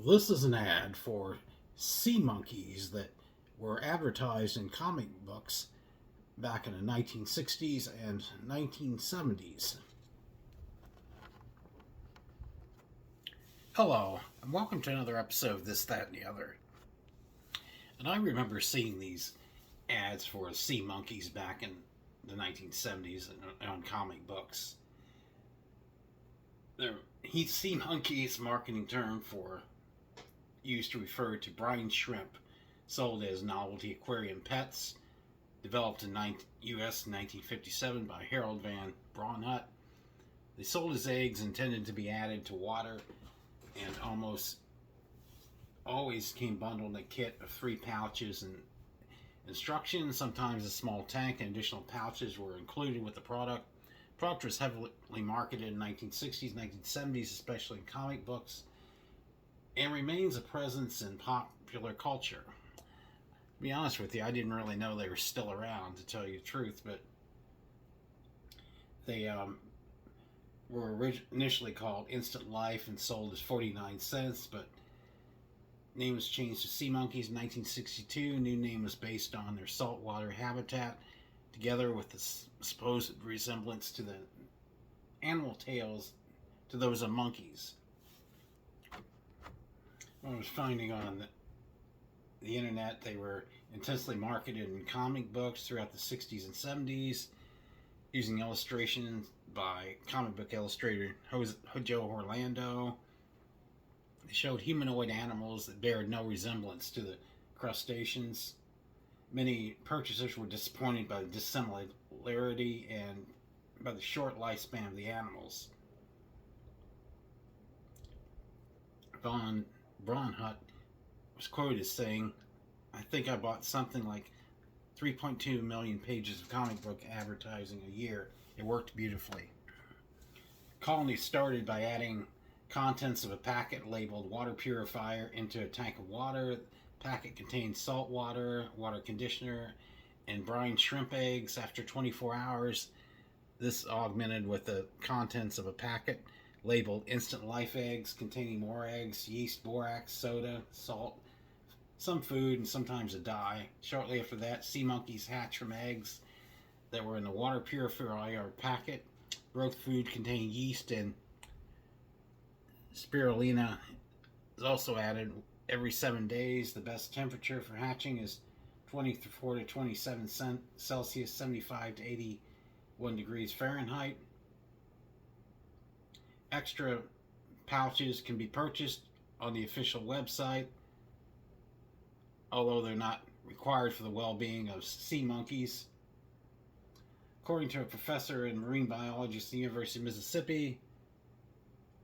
This is an ad for sea monkeys that were advertised in comic books back in the 1960s and 1970s. Hello, and welcome to another episode of This, That, and the Other. And I remember seeing these ads for sea monkeys back in the 1970s on comic books. Sea monkey is a marketing term for used to refer to brine shrimp sold as novelty aquarium pets, developed in U.S. in 1957 by Harold Van Braunhut. They sold as eggs intended to be added to water, and almost always came bundled in a kit of 3 pouches and instructions. Sometimes a small tank and additional pouches were included with the product. The product was heavily marketed in the 1960s, 1970s, especially in comic books, and remains a presence in popular culture. To be honest with you, I didn't really know they were still around, to tell you the truth, but they were initially called Instant Life and sold as 49 cents, but name was changed to Sea Monkeys in 1962. New name was based on their saltwater habitat, together with the supposed resemblance to the animal tails to those of monkeys. I was finding on the internet, they were intensely marketed in comic books throughout the 60s and 70s, using illustrations by comic book illustrator Joe Orlando. They showed humanoid animals that bared no resemblance to the crustaceans. Many purchasers were disappointed by the dissimilarity and by the short lifespan of the animals. Von Braunhut was quoted as saying, "I think I bought something like 3.2 million pages of comic book advertising a year. It worked beautifully." Colony started by adding contents of a packet labeled water purifier into a tank of water. The packet contained salt water, water conditioner, and brine shrimp eggs. After 24 hours, this augmented with the contents of a packet labeled Instant Life eggs, containing more eggs, yeast, borax, soda, salt, some food, and sometimes a dye. Shortly after that, sea monkeys hatched from eggs that were in the water purifier packet. Growth food containing yeast and spirulina is also added every 7 days. The best temperature for hatching is 24 to 27 Celsius, 75 to 81 degrees Fahrenheit. Extra pouches can be purchased on the official website, although they're not required for the well-being of sea monkeys. According to a professor and marine biologist at the University of Mississippi,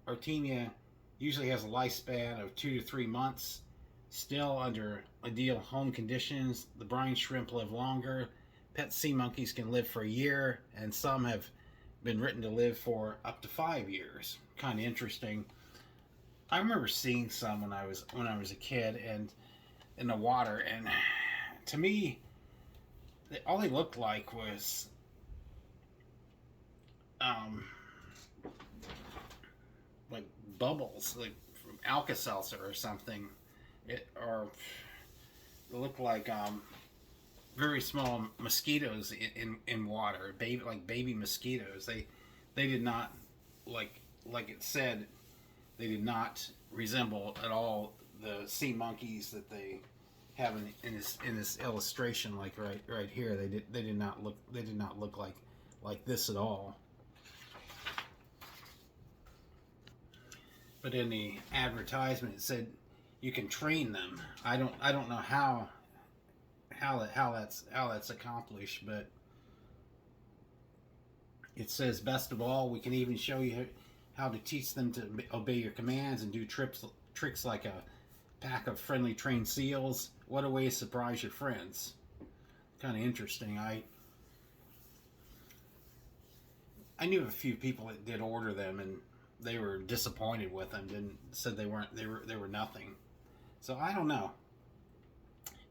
Artemia usually has a lifespan of 2 to 3 months. Still, under ideal home conditions, the brine shrimp live longer. Pet sea monkeys can live for a year, and some have been written to live for up to 5 years. Kind of interesting. I remember seeing some when I was a kid and in the water, and to me, all they looked like was like bubbles, like from Alka-Seltzer or something. It looked like very small mosquitoes in water, baby mosquitoes. They did not, like it said, they did not resemble at all the sea monkeys that they have in this illustration, like right here. They did not look like this at all. But in the advertisement, it said you can train them. I don't know how that's accomplished, but it says, best of all, we can even show you how to teach them to obey your commands and do tricks like a pack of friendly trained seals. What a way to surprise your friends. Kind of interesting. I knew a few people that did order them, and they were disappointed with them. Said they were nothing. So I don't know.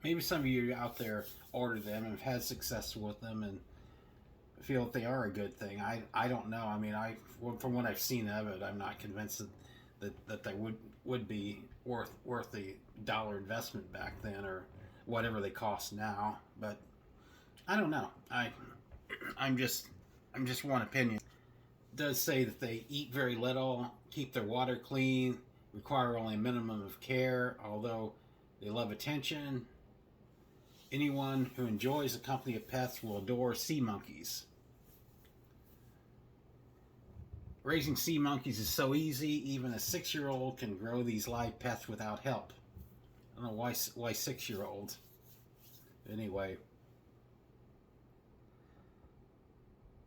Maybe some of you out there ordered them and have had success with them and feel that they are a good thing. I don't know. I mean, from what I've seen of it, I'm not convinced that they would be worth the dollar investment back then, or whatever they cost now. But I don't know. I'm just one opinion. It does say that they eat very little, keep their water clean, require only a minimum of care, although they love attention. Anyone who enjoys the company of pets will adore sea monkeys. Raising sea monkeys is so easy, even a 6-year-old can grow these live pets without help. I don't know why 6-year-old. Anyway.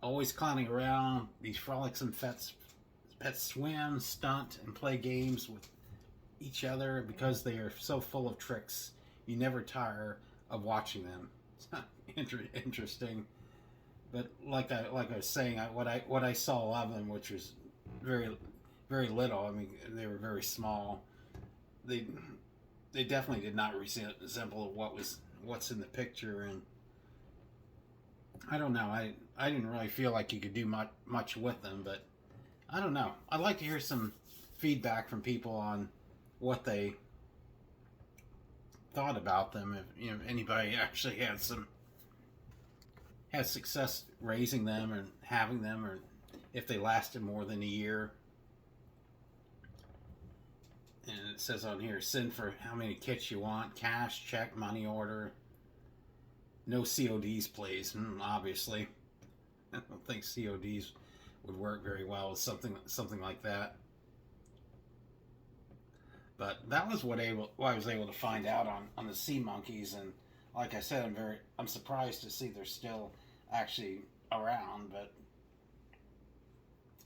Always clowning around, these frolicsome pets swim, stunt, and play games with each other because they are so full of tricks. You never tire of watching them. It's not interesting. But like I was saying, what I saw of them, which was very little. I mean, they were very small. They definitely did not resemble what's in the picture, and I don't know. I didn't really feel like you could do much with them, but I don't know. I'd like to hear some feedback from people on what they thought about them. If anybody actually had success raising them and having them, or if they lasted more than a year. And it says on here, send for how many kits you want, cash, check, money order. No CODs, please. Obviously, I don't think CODs would work very well with something like that. But that was what I was able to find out on the sea monkeys, and like I said, I'm surprised to see they're still actually around, but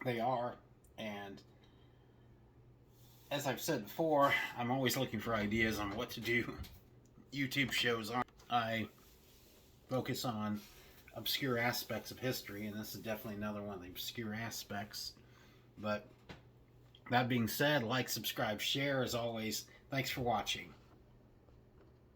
they are. And as I've said before, I'm always looking for ideas on what to do YouTube shows on. I focus on obscure aspects of history, and this is definitely another one of the obscure aspects. But that being said, like, subscribe, share. As always, thanks for watching.